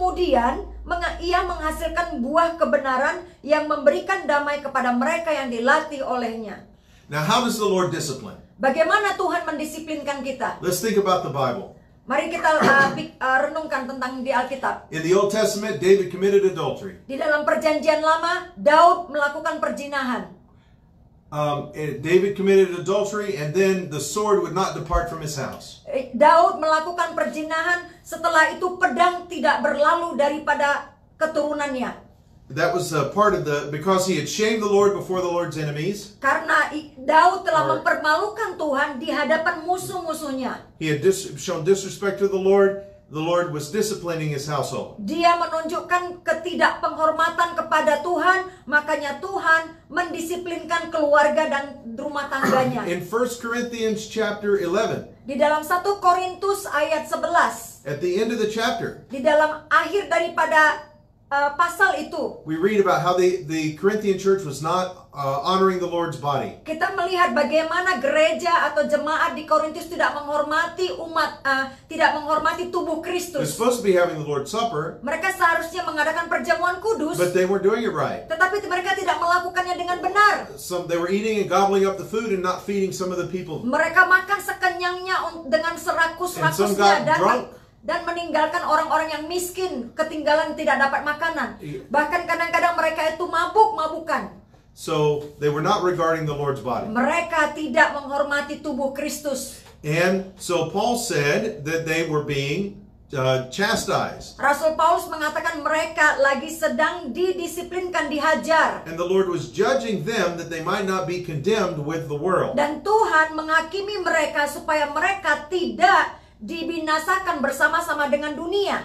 kemudian ia menghasilkan buah kebenaran yang memberikan damai kepada mereka yang dilatih olehnya. Now, how does the Lord discipline? Bagaimana Tuhan mendisiplinkan kita? Let's think about the Bible. Mari kita renungkan tentang di Alkitab. In the Old Testament, David committed adultery. Di dalam perjanjian lama, Daud melakukan perzinahan. David committed adultery, and then the sword would not depart from his house. Daud melakukan perzinahan, setelah itu pedang tidak berlalu daripada keturunannya. That was part of because he had shamed the Lord before the Lord's enemies. Karena Daud telah mempermalukan Tuhan di hadapan musuh-musuhnya. He had shown disrespect to the Lord. The Lord was disciplining his household. Dia menunjukkan ketidakpenghormatan kepada Tuhan, makanya Tuhan mendisiplinkan keluarga dan rumah tangganya. In 1 Corinthians chapter 11, di dalam 1 Korintus ayat 11, at the end of the chapter, di dalam akhir daripada pasal itu, we read about how the Corinthian church was not honoring the Lord's body. Kita melihat bagaimana gereja atau jemaat di Korintus tidak menghormati tidak menghormati tubuh They're Kristus. supposed to be having the Lord's Supper, Mereka seharusnya mengadakan perjamuan kudus, but they weren't doing it right. tetapi mereka tidak melakukannya dengan benar. They were eating and gobbling up the food and not feeding some of the people. Mereka makan sekenyangnya dengan And some serakus-rakusnya got drunk. dan meninggalkan orang-orang yang miskin ketinggalan tidak dapat makanan. Iya. Bahkan kadang-kadang mereka itu mabuk-mabukan. So they were not regarding the Lord's body. Mereka tidak menghormati tubuh Kristus. And so Paul said that they were being chastised. Rasul Paulus mengatakan mereka lagi sedang didisiplinkan, dihajar. And the Lord was judging them that they might not be condemned with the world. Dan Tuhan menghakimi mereka supaya mereka tidak dibinasakan bersama-sama dengan dunia.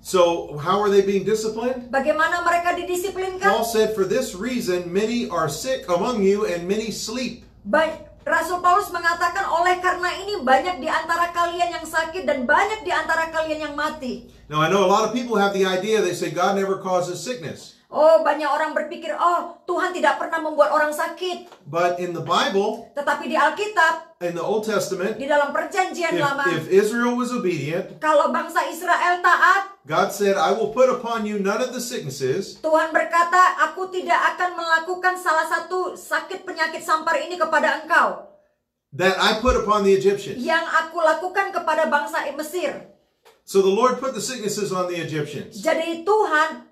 So how are they being disciplined? Bagaimana mereka didisiplinkan? Paul said, for this reason many are sick among you and many sleep. Rasul Paulus mengatakan oleh karena ini banyak di antara kalian yang sakit dan banyak di antara kalian yang mati. Now I know a lot of people have the idea, they say God never causes sickness. Oh, banyak orang berpikir, oh, Tuhan tidak pernah membuat orang sakit. But in the Bible, Tetapi di Alkitab, in the Old Testament, di dalam perjanjian lama, if Israel was obedient, kalau bangsa Israel taat, God said, I will put upon you none of the sicknesses Tuhan berkata, aku tidak akan melakukan salah satu sakit penyakit sampar ini kepada engkau, that I put upon the Egyptians. yang aku lakukan kepada bangsa Mesir. So the Lord put the sicknesses on the Egyptians. Jadi Tuhan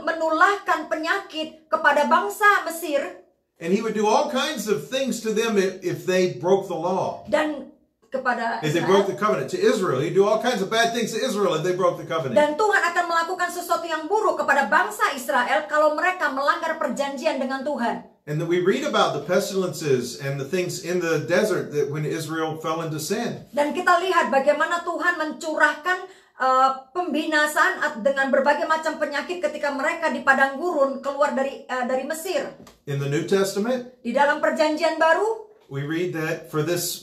menulahkan penyakit kepada bangsa Mesir. And he would do all kinds of things to them if they broke the law. Dan kepada If they broke the covenant. To Israel, he'd do all kinds of bad things to Israel if they broke the covenant. Dan Tuhan akan melakukan sesuatu yang buruk kepada bangsa Israel kalau mereka melanggar perjanjian dengan Tuhan. And then we read about the pestilences and the things in the desert that when Israel fell into sin. Dan kita lihat bagaimana Tuhan mencurahkan pembinasaan dengan berbagai macam penyakit ketika mereka di padang gurun keluar dari Mesir. In the New Testament, Di dalam perjanjian baru, we read that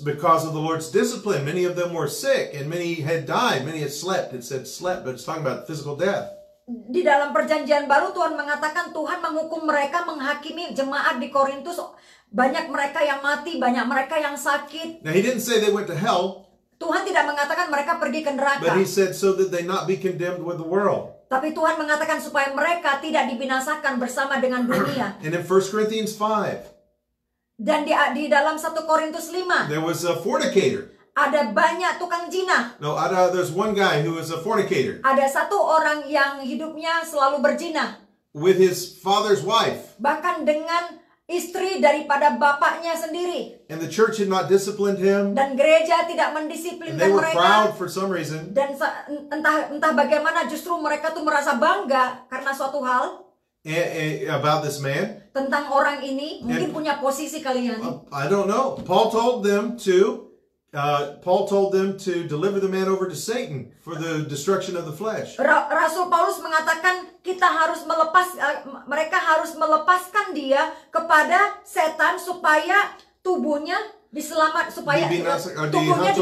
because of the Lord's discipline, many of them were sick and many had died, many had slept. It said slept, but it's talking about physical death. di dalam perjanjian baru Tuhan mengatakan Tuhan menghukum mereka, menghakimi jemaat di Korintus. Banyak mereka yang mati, banyak mereka yang sakit. Now he didn't say they went to hell, Tuhan tidak mengatakan mereka pergi ke neraka. but he said so that they not be condemned with the world. Tapi Tuhan mengatakan supaya mereka tidak dibinasakan bersama dengan dunia. And in 1 Corinthians 5, Dan di dalam 1 Korintus 5, there was a fornicator. ada banyak tukang zina. No, there's one guy who was a fornicator Ada satu orang yang hidupnya selalu berzina. with his father's wife. Bahkan dengan istri daripada bapaknya sendiri. And the church had not disciplined him. Dan gereja tidak And mendisiplinkan they were mereka. proud for some reason. Dan entah bagaimana justru mereka tuh merasa bangga karena suatu hal About this man. tentang orang ini. Mungkin punya posisi kalian. I don't know. Paul told them to deliver the man over to Satan for the destruction of the flesh. Rasul Paulus mengatakan mereka harus melepaskan dia kepada setan supaya tubuhnya supaya tubuhnya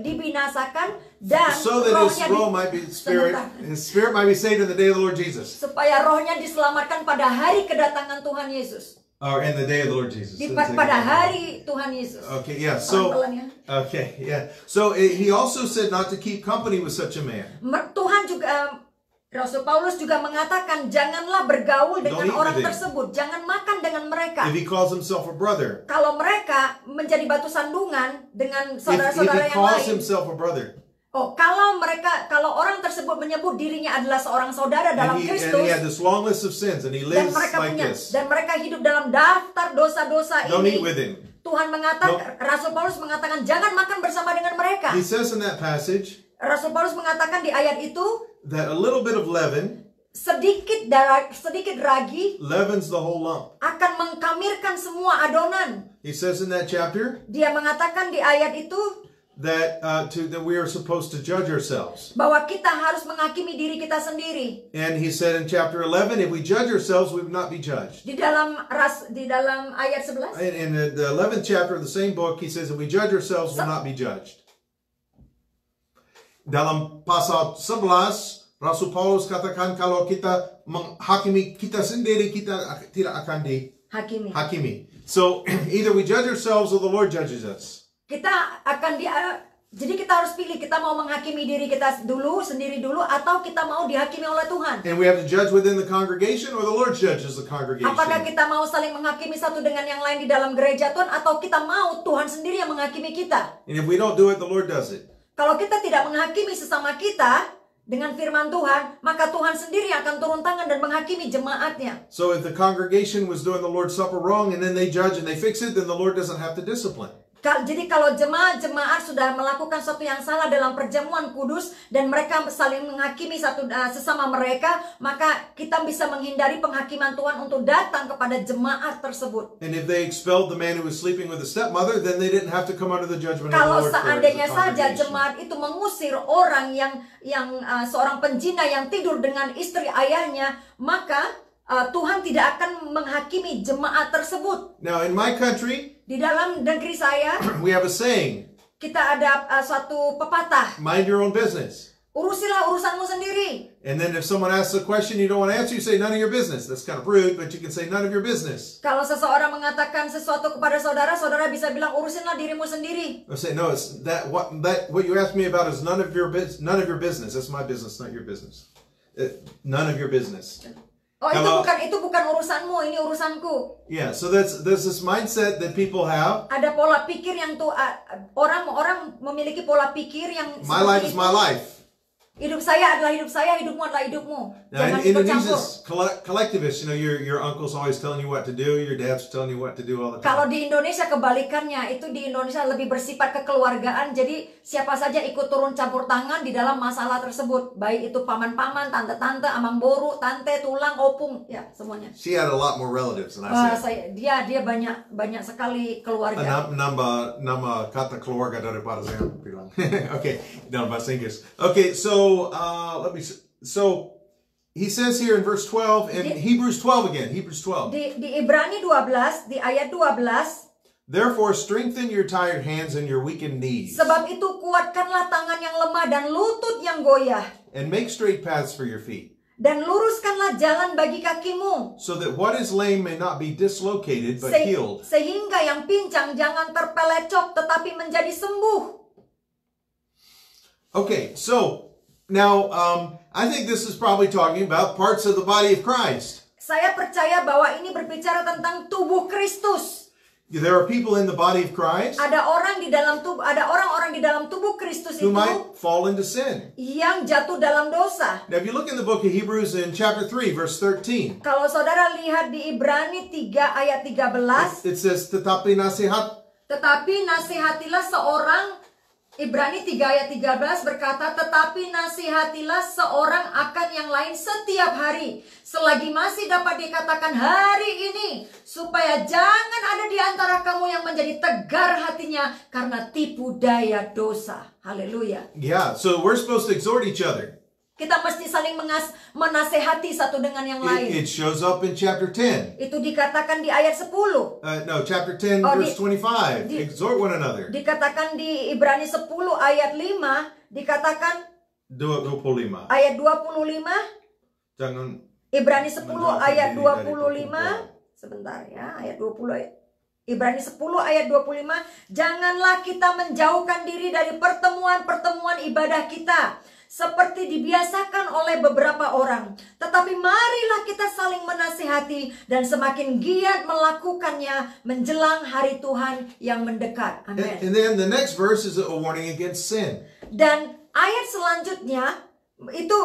dibinasakan dan so that his spirit might be saved in the day of the Lord Jesus. Supaya rohnya diselamatkan pada hari kedatangan Tuhan Yesus. Or in the day of the Lord Jesus. Pada hari Tuhan Yesus. Okay, yeah. So he also said not to keep company with such a man. Tuhan juga Rasul Paulus juga mengatakan janganlah bergaul Don't dengan eat orang with him. tersebut, jangan makan dengan mereka. If he calls himself a brother, Kalau mereka menjadi batu sandungan dengan if saudara-saudara he yang calls lain. himself a brother, Kalau orang tersebut menyebut dirinya adalah seorang saudara dalam and he Kristus, had this long list of sins, and he dan lives mereka like this, dan mereka hidup dalam daftar dosa-dosa don't eat ini, with him. Tuhan mengatakan, Rasul Paulus mengatakan jangan makan bersama dengan mereka. He says in that passage Rasul Paulus mengatakan di ayat itu, that a little bit of leaven sedikit ragi leavens the whole lump. akan mengkamirkan semua adonan. He says in that chapter Dia mengatakan di ayat itu that that we are supposed to judge ourselves. bahwa kita harus menghakimi diri kita sendiri. And he said in chapter 11, if we judge ourselves, we will not be judged. Di dalam ayat 11. In the 11th chapter of the same book, he says, if we judge ourselves, we will not be judged. Dalam pasal 11, Rasul Paulus katakan kalau kita menghakimi kita sendiri, kita tidak akan dihakimi. So, either we judge ourselves or the Lord judges us. Jadi kita harus pilih, kita mau menghakimi diri kita sendiri dulu, atau kita mau dihakimi oleh Tuhan. And we have to judge within the congregation, or the Lord judges the congregation. Apakah kita mau saling menghakimi satu dengan yang lain di dalam gereja Tuhan, atau kita mau Tuhan sendiri yang menghakimi kita? And if we don't do it, the Lord does it. Kalau kita tidak menghakimi sesama kita dengan firman Tuhan, maka Tuhan sendiri akan turun tangan dan menghakimi jemaatnya. So if the congregation was doing the Lord's Supper wrong, and then they judge and they fix it, then the Lord doesn't have to discipline. Jadi kalau jemaat sudah melakukan sesuatu yang salah dalam perjamuan kudus dan mereka saling menghakimi sesama mereka, maka kita bisa menghindari penghakiman Tuhan untuk datang kepada jemaat tersebut. And if they expelled the man who was sleeping with the stepmother, then they didn't have to come under the judgment of the Kalau Lord. seandainya saja jemaat itu mengusir orang yang seorang penjina yang tidur dengan istri ayahnya, maka Tuhan tidak akan menghakimi jemaat tersebut. Now in my country, di dalam negeri saya, we have a saying. Kita ada suatu pepatah. Mind your own business. Urusilah urusanmu sendiri. And then if someone asks a question you don't want to answer, you say none of your business. That's kind of rude, but you can say none of your business. Kalau seseorang mengatakan sesuatu kepada saudara, saudara bisa bilang urusinlah dirimu sendiri. I say no, it's what you asked me about is none of your business. That's my business, not your business. None of your business. Oh, itu bukan urusanmu, ini urusanku. Yeah, so there's this mindset that people have. Ada pola pikir yang orang memiliki pola pikir yang My life is my life. Hidup saya adalah hidup saya, hidupmu adalah hidupmu. Now, Jangan in ikut campur. Indonesia's collectivist, your uncle's always telling you what to do, your dad's telling you what to do all the time. Kalau di Indonesia kebalikannya, itu di Indonesia lebih bersifat kekeluargaan. Jadi siapa saja ikut turun campur tangan di dalam masalah tersebut, baik itu paman-paman, tante-tante, amang boru, tante, tulang, opung, ya semuanya. She had a lot more relatives than I said. Dia banyak sekali keluarga. Nama kata keluarga daripada saya bilang. Okay, dalam bahasa Inggris. Okay, so So he says here in verse 12 and Hebrews 12 again, Hebrews 12. Di Ibrani 12, di ayat 12, therefore strengthen your tired hands and your weakened knees. Sebab itu kuatkanlah tangan yang lemah dan lutut yang goyah. And make straight paths for your feet. Dan luruskanlah jalan bagi kakimu. So that what is lame may not be dislocated but healed. Sehingga yang pincang jangan terpelecok tetapi menjadi sembuh. Okay, so now, I think this is probably talking about parts of the body of Christ. Saya percaya bahwa ini berbicara tentang tubuh Kristus. There are people in the body of Christ Ada orang-orang di dalam tubuh Kristus who itu might fall into sin. yang jatuh dalam dosa. Now, if you look in the book of Hebrews in chapter 3, verse 13, Kalau saudara lihat di Ibrani 3 ayat 13, it says, tetapi nasihatilah seorang, Ibrani 3 ayat 13 berkata, tetapi nasihatilah seorang akan yang lain setiap hari, selagi masih dapat dikatakan hari ini, supaya jangan ada di antara kamu yang menjadi tegar hatinya karena tipu daya dosa. Haleluya. Yeah, so we're supposed to exhort each other. Kita mesti saling menasehati satu dengan yang lain. It shows up in chapter 10. Itu dikatakan di ayat 10. No, chapter 10, verse 25. Exhort one another. Dikatakan di Ibrani 10 ayat 5, dikatakan 25. ayat 25. Jangan Ibrani 10 ayat 25. Sebentar ya, ayat 20. Ibrani 10 ayat 25. Janganlah kita menjauhkan diri dari pertemuan-pertemuan ibadah kita, seperti dibiasakan oleh beberapa orang. Tetapi marilah kita saling menasihati dan semakin giat melakukannya menjelang hari Tuhan yang mendekat. Amin. And then the next verse is a warning against sin. Dan ayat selanjutnya itu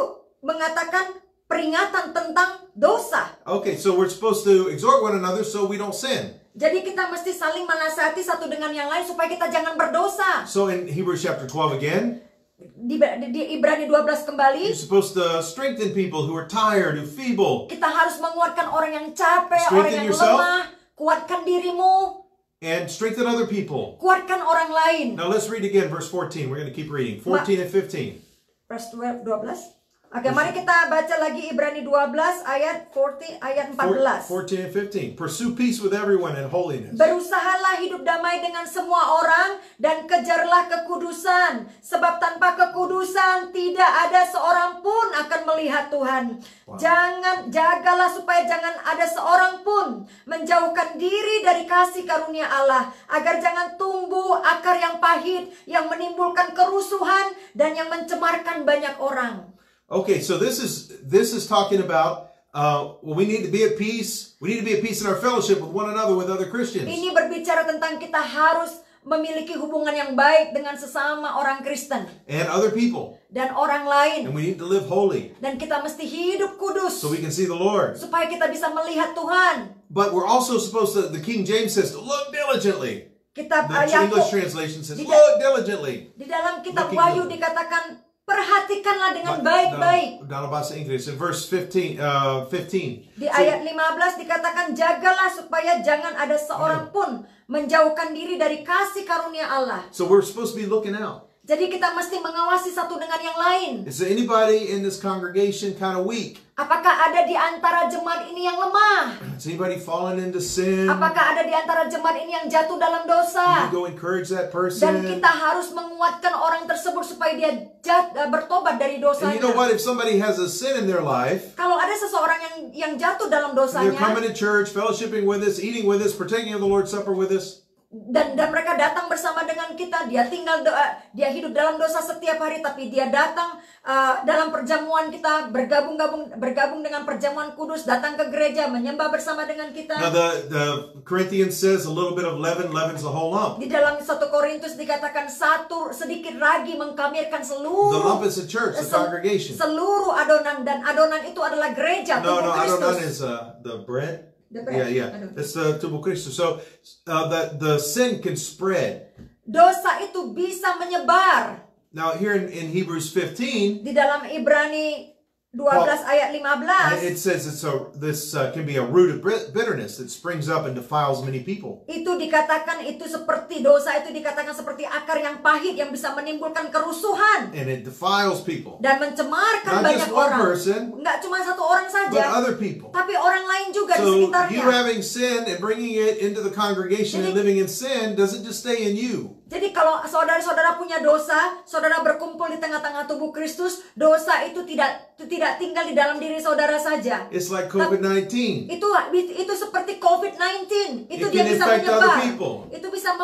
mengatakan peringatan tentang dosa. Okay, so we're supposed to exhort one another so we don't sin. Jadi kita mesti saling menasihati satu dengan yang lain supaya kita jangan berdosa. So in Hebrews chapter 12 again, Di Ibrani 12 kembali, you're supposed to strengthen people who are tired, who are feeble, kita harus menguatkan orang yang capek, orang Strengthen yang yourself. lemah. Kuatkan dirimu, and strengthen other people. kuatkan orang lain. Now let's read again verse 14. We're going to keep reading. 14 and 15. Verse 12. Oke, mari kita baca lagi Ibrani 12 ayat 14. 14 and 15. Pursue peace with everyone and holiness. Berusahalah hidup damai dengan semua orang dan kejarlah kekudusan, sebab tanpa kekudusan tidak ada seorang pun akan melihat Tuhan. Wow. Jagalah supaya jangan ada seorang pun menjauhkan diri dari kasih karunia Allah, agar jangan tumbuh akar yang pahit yang menimbulkan kerusuhan dan yang mencemarkan banyak orang. Okay, so this is talking about we need to be at peace. We need to be at peace in our fellowship with one another, with other Christians. Ini berbicara tentang kita harus memiliki hubungan yang baik dengan sesama orang Kristen And other people. dan orang lain. And we need to live holy Dan kita mesti hidup kudus so we can see the Lord. supaya kita bisa melihat Tuhan. But we're also supposed to, the King James says, to look diligently. Kitab The Yakub English translation says, Di- look diligently. di dalam kitab Looking Wahyu good. dikatakan perhatikanlah dengan baik-baik. Dalam bahasa Inggris, in verse 15. Di ayat 15 dikatakan jagalah supaya jangan ada seorang pun menjauhkan diri dari kasih karunia Allah. So we're supposed to be looking out. Jadi kita mesti mengawasi satu dengan yang lain. Is there anybody in this congregation kind of weak? Apakah ada di antara jemaat ini yang lemah? Is anybody falling into sin? Apakah ada di antara jemaat ini yang jatuh dalam dosa? You go encourage that Dan person. kita harus menguatkan orang tersebut supaya dia bertobat dari And dosanya. you know what? If somebody has a sin in their life, Kalau ada seseorang yang jatuh dalam they're dosanya coming to church, fellowshipping with us, eating with us, partaking of the Lord's Supper with us. dan mereka datang bersama dengan kita, dia dia hidup dalam dosa setiap hari, tapi dia datang dalam perjamuan kita, bergabung dengan perjamuan kudus, datang ke gereja, menyembah bersama dengan kita. Now the Corinthians says a little bit of leaven leavens the whole lump. Di dalam 1 Korintus dikatakan sedikit ragi mengkamirkan The seluruh lump is the church, the congregation. seluruh adonan, dan adonan itu adalah gereja, No, tubuh adonan Kristus. is the bread. The bread. Yeah. Adonan. It's the tubuh Christus. So the sin can spread. Dosa itu bisa menyebar. Now here in Hebrews 15, Di dalam Ibrani 12 ayat 15 it says this can be a root of bitterness that springs up and defiles many people. itu dikatakan dosa itu dikatakan seperti akar yang pahit yang bisa menimbulkan kerusuhan And it defiles people. dan mencemarkan Not banyak just one orang. person, Nggak cuma satu orang but saja, other people. tapi orang lain juga di So sekitarnya. you having sin and bringing it into the congregation and living in sin doesn't just stay in you. Jadi kalau saudara-saudara punya dosa, saudara berkumpul di tengah-tengah tubuh Kristus, dosa itu tidak tinggal di dalam diri saudara saja. It's like COVID-19. Itu seperti COVID-19. Itu It dia can bisa infect other menyebar. people. Itu bisa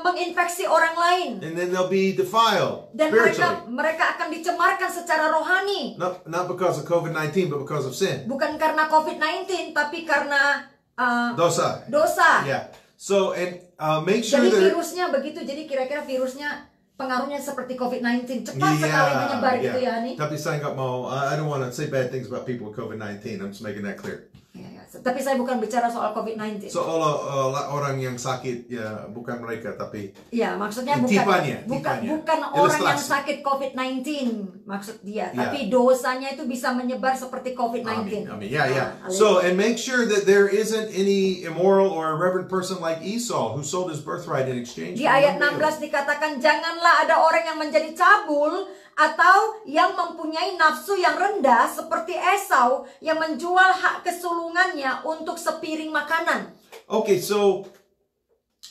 menginfeksi orang lain. And then they'll be defiled Dan spiritually. mereka akan dicemarkan secara rohani. Not because of COVID-19, but because of sin. Bukan karena COVID-19, tapi karena Dosa. dosa. Yeah. So, and make sure Jadi that... virusnya begitu. Jadi kira-kira virusnya pengaruhnya seperti COVID-19. Cepat sekali menyebar gitu ya, Hani. Tapi saya nggak mau, I don't want to say bad things about people with COVID-19. I'm just making that clear. Tapi saya bukan bicara soal COVID-19. So, orang yang sakit, ya bukan mereka, tapi... Ya, maksudnya tipanya. bukan orang yang Ilustrasi. sakit COVID-19 maksud dia. Yeah. Tapi dosanya itu bisa menyebar seperti COVID-19. Amen. Yeah. Haleluya. So, and make sure that there isn't any immoral or irreverent person like Esau who sold his birthright in exchange Di for ayat one meal. 16 dikatakan, janganlah ada orang yang menjadi cabul atau yang mempunyai nafsu yang rendah seperti Esau yang menjual hak kesulungannya untuk sepiring makanan. Okay, so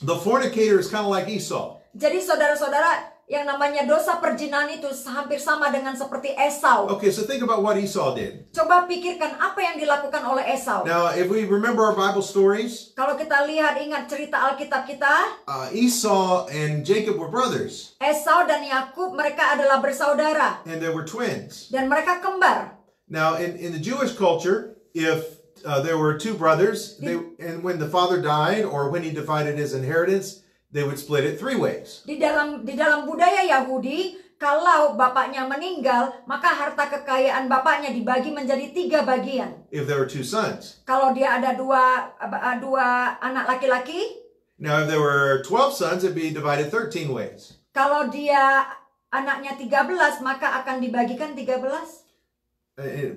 the fornicator is kind of like Esau. Jadi saudara-saudara, yang namanya dosa perzinahan itu hampir sama dengan seperti Esau. Okay, so think about what Esau did. Coba pikirkan apa yang dilakukan oleh Esau. Now, if we remember our Bible stories, Kalau kita ingat cerita Alkitab kita, Esau and Jacob were brothers. Esau dan Yakub mereka adalah bersaudara. And they were twins. Dan mereka kembar. Now, in the Jewish culture, if there were two brothers, and when the father died or when he divided his inheritance, they would split it 3 ways. Di dalam budaya Yahudi, kalau bapaknya meninggal, maka harta kekayaan bapaknya dibagi menjadi 3 bagian. If there were 2 sons. Kalau dia ada dua anak laki-laki. Now, if there were 12 sons, it'd be divided 13 ways. Kalau dia anaknya 13, maka akan dibagikan 13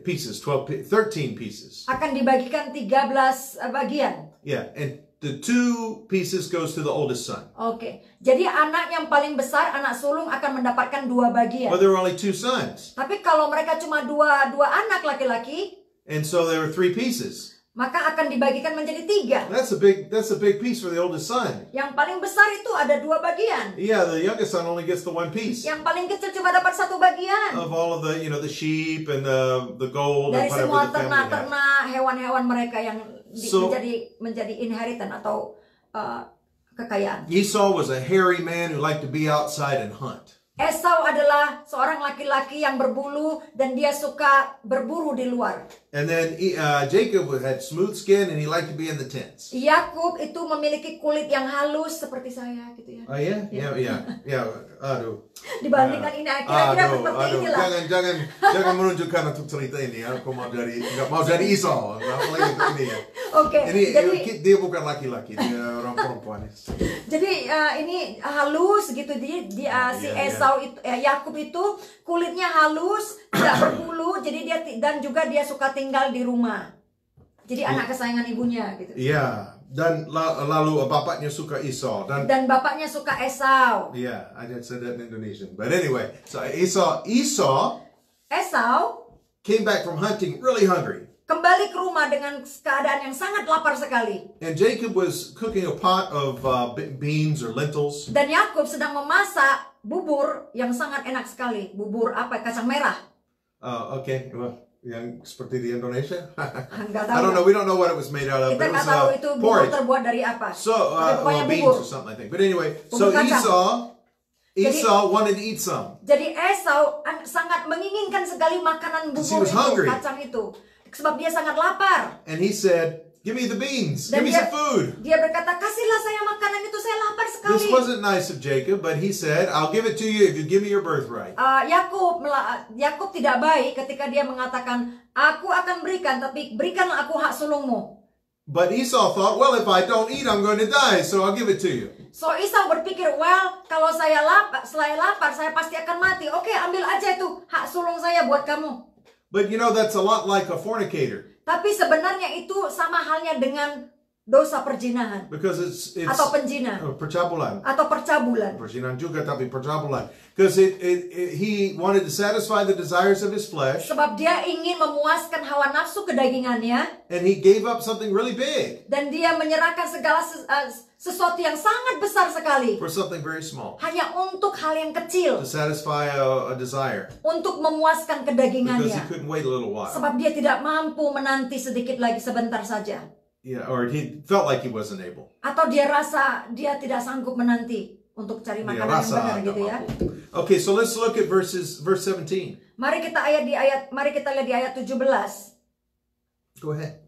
pieces, 13 pieces. Akan dibagikan 13 bagian. Yeah, and the 2 pieces goes to the oldest son. Oke. Jadi anak yang paling besar, anak sulung akan mendapatkan 2 bagian. But there were only 2 sons. Tapi kalau mereka cuma dua anak laki-laki, and so there were 3 pieces. Maka akan dibagikan menjadi 3. That's a big piece for the oldest son. Yang paling besar itu ada 2 bagian. Yeah, the youngest son only gets the 1 piece. Yang paling kecil cuma dapat 1 bagian. Of all of the, the sheep and the gold dari and whatever semua the family had. ternak-ternak, hewan-hewan mereka yang menjadi inheritance atau kekayaan. Esau was a hairy man who liked to be outside and hunt. Esau adalah seorang laki-laki yang berbulu dan dia suka berburu di luar. And then Jacob had smooth skin and he liked to be in the tents. Yakub itu memiliki kulit yang halus seperti saya gitu ya. Oh yeah? Yeah. Aduh. Dibandingkan ini kira-kira seperti inilah. Jangan menunjukkan untuk cerita ini ya. Aku nggak mau jadi Esau. Apalagi untuk ini ya. Oke. Jadi dia bukan laki-laki, dia orang perempuan. Jadi ini halus gitu dia si Esau itu Yakub itu kulitnya halus, tidak berbulu, jadi dia suka tinggal di rumah. Jadi anak kesayangan ibunya gitu. Iya, dan lalu bapaknya suka Esau dan bapaknya suka Esau. Yeah, I didn't say that in Indonesian. But anyway, so Esau came back from hunting really hungry. Kembali ke rumah dengan keadaan yang sangat lapar sekali. And Jacob was cooking a pot of beans or lentils. Dan Yakub sedang memasak bubur yang sangat enak sekali. Bubur kacang merah. Okay, well, yang seperti di Indonesia. I don't know. We don't know what it was made out of. Kita nggak tahu itu bubur terbuat dari apa. So, beans or something, I think. But anyway, so Esau wanted to eat some. Jadi Esau sangat menginginkan sekali makanan bubur itu, kacang itu. Sebab dia sangat lapar. And he said, "Give me the beans. Give me some food." Dia berkata, "Kasihlah saya makanan itu, saya lapar sekali." This wasn't nice of Jacob, but he said, "I'll give it to you if you give me your birthright." Yakub tidak baik ketika dia mengatakan, "Aku akan berikan, tapi berikanlah aku hak sulungmu." But Esau thought, "Well, if I don't eat, I'm going to die, so I'll give it to you." So Esau berpikir, "Well, kalau saya lapar, saya pasti akan mati. Oke, ambil aja itu hak sulung saya buat kamu." But that's a lot like a fornicator. Tapi sebenarnya itu sama halnya dengan dosa perzinahan. Because it's atau penjina. Percabulan. Atau percabulan. Perzinahan juga tapi percabulan. Because he wanted to satisfy the desires of his flesh. Sebab dia ingin memuaskan hawa nafsu kedagingannya. And he gave up something really big. Dan dia menyerahkan segala sesuatu yang sangat besar sekali. For something very small. Hanya untuk hal yang kecil. To satisfy a desire. Untuk memuaskan kedagingannya. Because he couldn't wait a little while. Sebab dia tidak mampu menanti sedikit lagi, sebentar saja. Yeah, or he felt like he wasn't able. Atau dia rasa dia tidak sanggup menanti untuk cari makanan yang benar gitu ya. Okay, so let's look at verse 17. Mari kita lihat di ayat 17. Go ahead.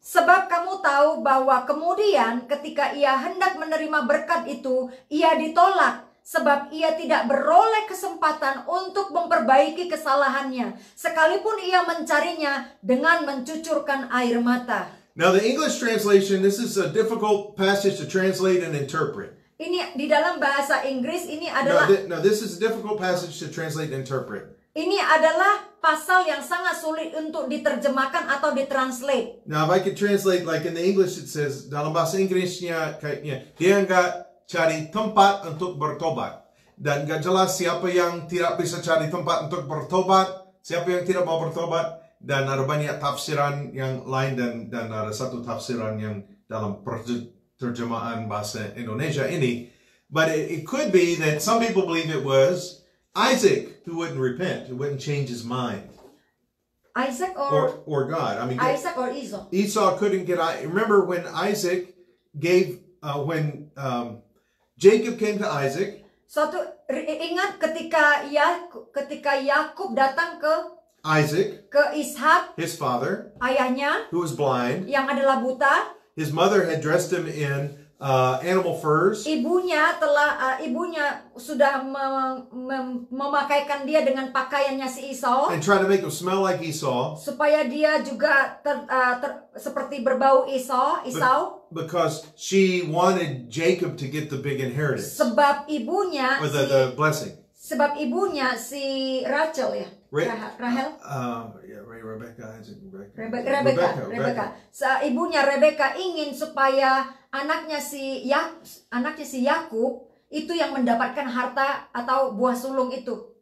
Sebab kamu tahu bahwa kemudian ketika ia hendak menerima berkat itu, ia ditolak. Sebab ia tidak beroleh kesempatan untuk memperbaiki kesalahannya. Sekalipun ia mencarinya dengan mencucurkan air mata. Now the English translation, this is a difficult passage to translate and interpret. Ini di dalam bahasa Inggris ini adalah... No, this is a difficult passage to translate and interpret. Ini adalah pasal yang sangat sulit untuk diterjemahkan atau ditranslate. Now, if I could translate, like in the English, it says, dalam bahasa Inggrisnya, kayaknya, dia nggak cari tempat untuk bertobat. Dan nggak jelas siapa yang tidak bisa cari tempat untuk bertobat, siapa yang tidak mau bertobat, dan ada banyak tafsiran yang lain, dan ada satu tafsiran yang dalam terjemahan bahasa Indonesia ini, But it could be that some people believe it was Isaac who wouldn't repent, who wouldn't change his mind. Isaac Or God. I mean, Isaac or Esau? Esau couldn't get. Remember when Isaac gave Jacob came to Isaac. Ingat ketika Yakub datang ke Isaac, ke Ishak, his father, ayahnya, who was blind. yang adalah buta. His mother had dressed him in animal furs. Ibunya sudah memakaikan dia dengan pakaiannya si Esau. And try to make him smell like Esau. Supaya dia juga seperti berbau Esau. Because she wanted Jacob to get the big inheritance. Sebab ibunya the blessing. Sebab ibunya si Rachel ya. Rahel. Rebecca. Ibunya Rebecca ingin supaya anaknya si Yakub itu yang mendapatkan harta atau buah sulung itu.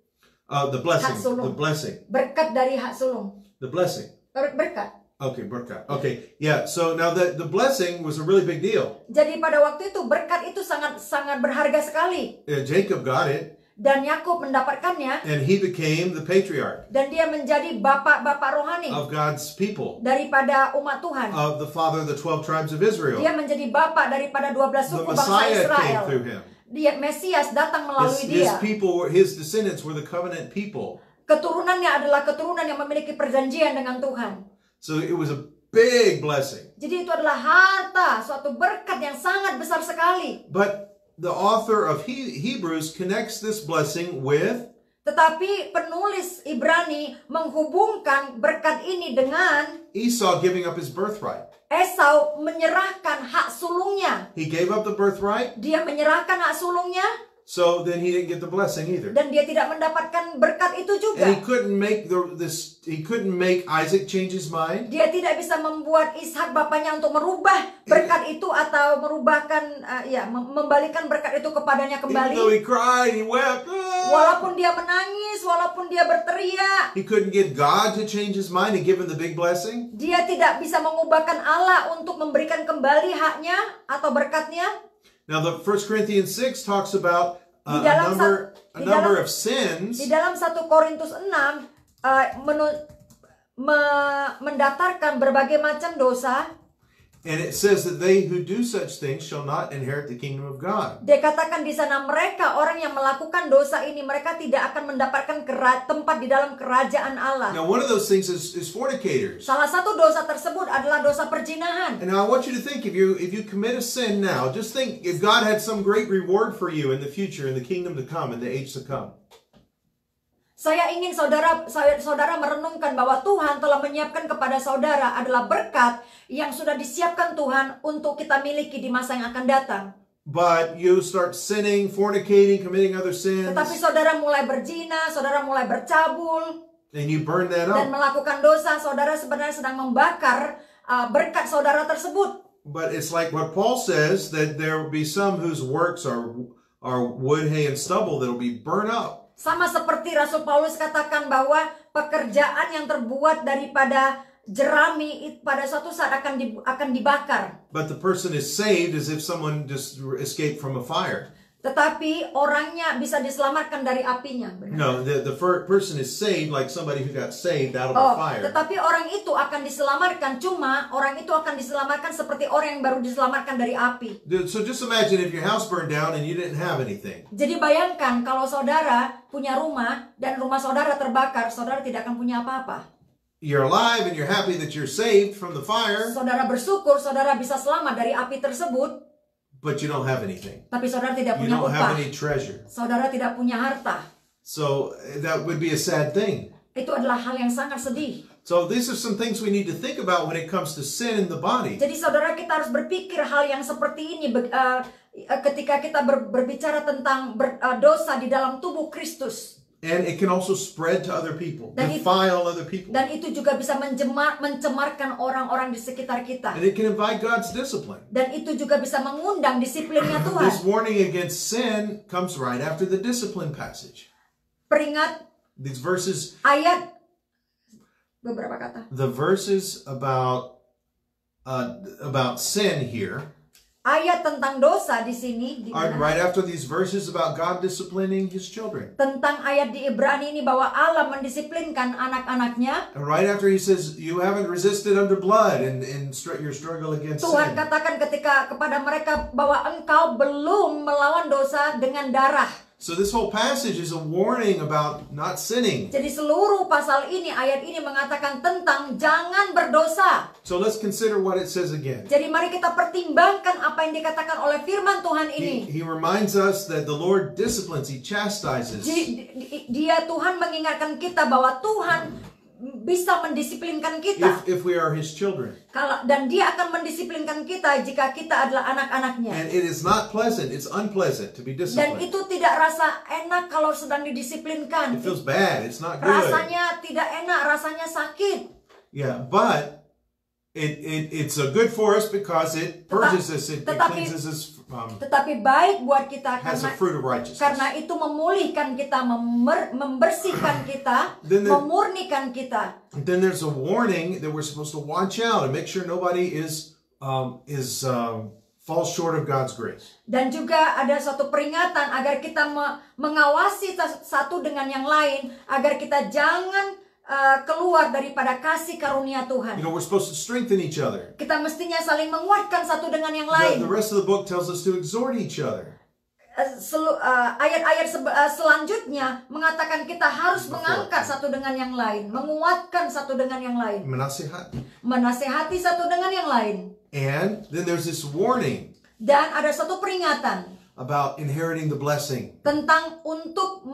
The blessing. Hak sulung. The blessing. Berkat dari hak sulung. The blessing. Berkat. Okay, berkat. Okay, yeah. So now the blessing was a really big deal. Jadi pada waktu itu berkat itu sangat berharga sekali. Jacob got it. Dan Yakub mendapatkannya. And he became the patriarch. Dan dia menjadi bapak-bapak rohani. Of God's people. Daripada umat Tuhan. Of the father of the 12 tribes of Israel. Dia menjadi bapak daripada 12 suku bangsa Israel. The Messiah came through him. Dia Mesias datang melalui dia. His descendants were the covenant people. Keturunannya adalah keturunan yang memiliki perjanjian dengan Tuhan. So it was a big blessing. Jadi itu adalah harta, suatu berkat yang sangat besar sekali. But the author of Hebrews connects this blessing with. Tetapi penulis Ibrani menghubungkan berkat ini dengan Esau giving up his birthright. Esau menyerahkan hak sulungnya. He gave up the birthright. Dia menyerahkan hak sulungnya. So then he didn't get the blessing either. Dan dia tidak mendapatkan berkat itu juga. And he couldn't make Isaac change his mind. Dia tidak bisa membuat Ishak bapaknya untuk merubah berkat itu atau membalikan berkat itu kepadanya kembali. Even though he cried, he wept. Walaupun dia menangis, walaupun dia berteriak. He couldn't get God to change his mind and give him the big blessing. Dia tidak bisa mengubahkan Allah untuk memberikan kembali haknya atau berkatnya. Now the 1 Corinthians 6 talks about a number of sins. Di dalam 1 Korintus 6 mendatarkan berbagai macam dosa. And it says that they who do such things shall not inherit the kingdom of God. Dikatakan di sana mereka orang yang melakukan dosa ini mereka tidak akan mendapatkan tempat di dalam kerajaan Allah. Now one of those things is fornicators. Salah satu dosa tersebut adalah dosa perzinahan. And now I want you to think if you commit a sin now, just think if God had some great reward for you in the future, in the kingdom to come, in the age to come. Saya ingin saudara merenungkan bahwa Tuhan telah menyiapkan kepada saudara adalah berkat yang sudah disiapkan Tuhan untuk kita miliki di masa yang akan datang. But you start sinning, fornicating, committing other sins. Tetapi saudara mulai berzina, saudara mulai bercabul. And you burn that up. Dan melakukan dosa, saudara sebenarnya sedang membakar berkat saudara tersebut. But it's like what Paul says, that there will be some whose works are wood, hay, and stubble that will be burned up. Sama seperti Rasul Paulus katakan bahwa pekerjaan yang terbuat daripada jerami pada suatu saat akan dibakar. But the person is saved as if someone just escaped from a fire. Tetapi orangnya bisa diselamatkan dari apinya. Benar? No, the person is saved like somebody who got saved out of a fire. Tetapi orang itu akan diselamatkan, cuma orang itu akan diselamatkan seperti orang yang baru diselamatkan dari api. So just imagine if your house burned down and you didn't have anything. Jadi bayangkan kalau saudara punya rumah dan rumah saudara terbakar, saudara tidak akan punya apa-apa. You're alive and you're happy that you're saved from the fire. Saudara bersyukur saudara bisa selamat dari api tersebut. But you don't have anything. Tapi saudara tidak You punya don't upah. have any treasure. Saudara tidak punya harta. So that would be a sad thing. Itu adalah hal yang sangat sedih. So these are some things we need to think about when it comes to sin in the body. Jadi saudara kita harus berpikir hal yang seperti ini ketika kita berbicara tentang dosa di dalam tubuh Kristus. And it can also spread to other people, defile other people. Dan itu juga bisa mencemarkan orang-orang di sekitar kita. And it can invite God's discipline. Dan itu juga bisa mengundang disiplinnya Tuhan. This warning against sin comes right after the discipline passage. Peringat. These verses. Ayat. Beberapa kata. The verses about sin here. ayat tentang dosa di sini di mana? Right after these verses about God disciplining His children. Tentang ayat di Ibrani ini bahwa Allah mendisiplinkan anak-anaknya. And right after He says, you haven't resisted under blood in your struggle against Tuhan sin. katakan kepada mereka bahwa engkau belum melawan dosa dengan darah. So this whole passage is a warning about not sinning. Jadi seluruh pasal ini, ayat ini mengatakan tentang jangan berdosa. So let's consider what it says again. Jadi mari kita pertimbangkan apa yang dikatakan oleh firman Tuhan ini. He reminds us that the Lord disciplines, He chastises. Dia Tuhan mengingatkan kita bahwa Tuhan bisa mendisiplinkan kita. If we are His children. Dan Dia akan mendisiplinkan kita jika kita adalah anak-anaknya. And it is not pleasant, it's unpleasant to be disciplined. Dan itu tidak rasa enak kalau sedang didisiplinkan. It feels bad, it's not good. Rasanya tidak enak, rasanya sakit. Yeah, but it's a good for us because it purges us, it cleanses us. Tetapi baik buat kita has a fruit of righteousness. Karena itu memulihkan kita, membersihkan kita, memurnikan kita. And then there's a warning that we're supposed to watch out and make sure nobody falls short of God's grace. Dan juga ada suatu peringatan agar kita mengawasi satu dengan yang lain, agar kita jangan keluar daripada kasih karunia Tuhan. You know, we're supposed to strengthen each other. Kita mestinya saling menguatkan satu dengan yang lain. The rest of the book tells us to exhort each other. Ayat-ayat selanjutnya mengatakan kita harus mengangkat satu dengan yang lain, menguatkan satu dengan yang lain, menasehati satu dengan yang lain. And then there's this warning. Dan ada satu peringatan about inheriting the blessing. Tentang untuk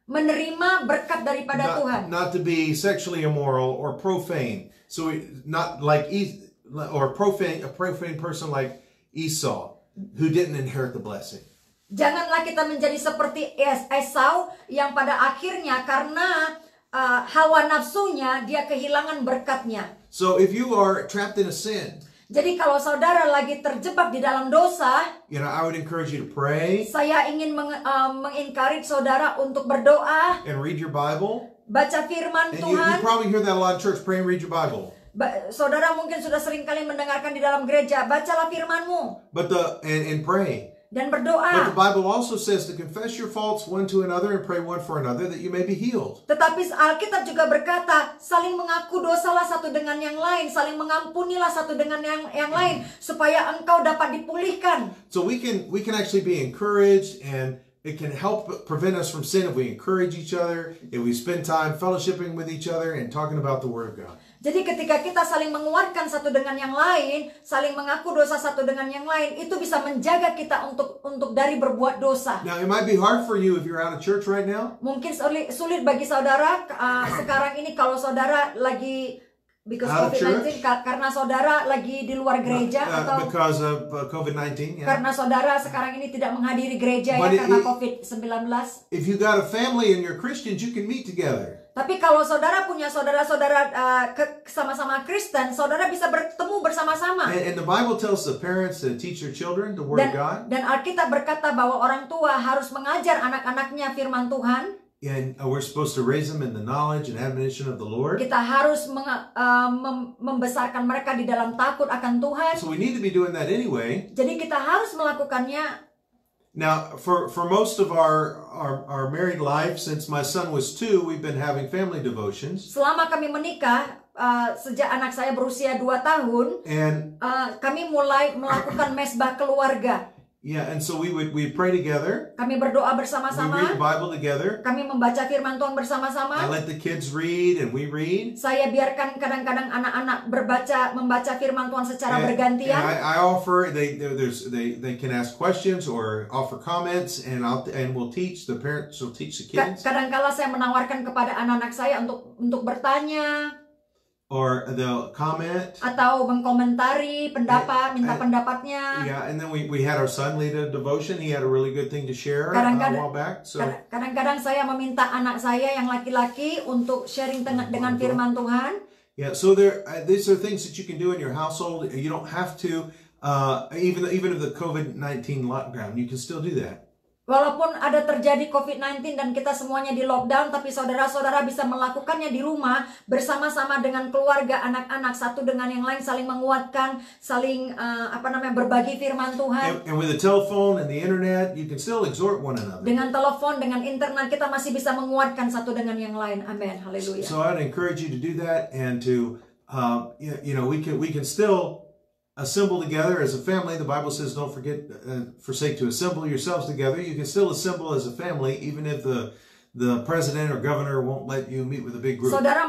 menerima berkat daripada Tuhan. Not to be sexually immoral or profane. So not like a profane person like Esau who didn't inherit the blessing. Janganlah kita menjadi seperti Esau yang pada akhirnya karena hawa nafsunya dia kehilangan berkatnya. So if you are trapped in a sin, jadi kalau saudara lagi terjebak di dalam dosa, I would encourage you to pray. Saya ingin mengencourage saudara untuk berdoa. And read your Bible. Baca firman Tuhan. You probably hear that a lot in church. Pray and read your Bible. Saudara mungkin sudah sering kali mendengarkan di dalam gereja, bacalah firman-Mu. And pray. Dan berdoa. But the Bible also says to confess your faults one to another and pray one for another that you may be healed. Tetapi Alkitab juga berkata, saling mengaku dosalah satu dengan yang lain, saling mengampunilah satu dengan yang lain supaya engkau dapat dipulihkan. So we can actually be encouraged, and it can help prevent us from sin if we encourage each other, if we spend time fellowshipping with each other and talking about the Word of God. Jadi ketika kita saling menguatkan satu dengan yang lain, saling mengaku dosa satu dengan yang lain, itu bisa menjaga kita untuk dari berbuat dosa. Now it might be hard for you if you're out of church right now. Mungkin sulit bagi saudara sekarang ini kalau saudara lagi because COVID-19 karena saudara lagi di luar gereja atau because of COVID-19. Yeah. Karena saudara sekarang ini tidak menghadiri gereja karena COVID-19. If you got a family and you're Christians, you can meet together. Tapi kalau saudara punya saudara-saudara sama-sama Kristen, saudara bisa bertemu bersama-sama. And the Bible tells the parents to teach their children the Word of God. Dan Alkitab berkata bahwa orang tua harus mengajar anak-anaknya firman Tuhan. And we're supposed to raise them in the knowledge and admonition of the Lord. Kita harus membesarkan mereka di dalam takut akan Tuhan. So we need to be doing that anyway. Jadi kita harus melakukannya. Now, for most of our married life, since my son was 2, we've been having family devotions. Selama kami menikah, sejak anak saya berusia 2 tahun, and kami mulai melakukan mesbah keluarga. Yeah, and so we pray together. Kami berdoa bersama-sama. We read the Bible together. Kami membaca firman Tuhan bersama-sama. I let the kids read and we read. Saya biarkan kadang-kadang anak-anak membaca firman Tuhan secara bergantian. And I offer they can ask questions or offer comments, and we'll teach, the parents will teach the kids. Kadang-kala saya menawarkan kepada anak-anak saya untuk bertanya. Or they'll comment. Atau mengkomentari minta pendapatnya. Yeah, and then we had our son lead a devotion. He had a really good thing to share a while back. So kadang-kadang saya meminta anak saya yang laki-laki untuk sharing dengan firman Tuhan. Yeah, so these are things that you can do in your household. You don't have to even if the COVID-19 lockdown, you can still do that. Walaupun ada terjadi COVID-19 dan kita semuanya di lockdown, tapi saudara-saudara bisa melakukannya di rumah bersama-sama dengan keluarga, anak-anak, satu dengan yang lain, saling menguatkan, saling berbagi firman Tuhan. And with the telephone and the internet, you can still exhort one another. Dengan telepon, dengan internet, kita masih bisa menguatkan satu dengan yang lain. Amin. Haleluya. So I'd encourage you to do that, and to we can still assemble together as a family. The Bible says, don't forsake to assemble yourselves together. You can still assemble as a family, even if the president or governor won't let you meet with a big group. Saudara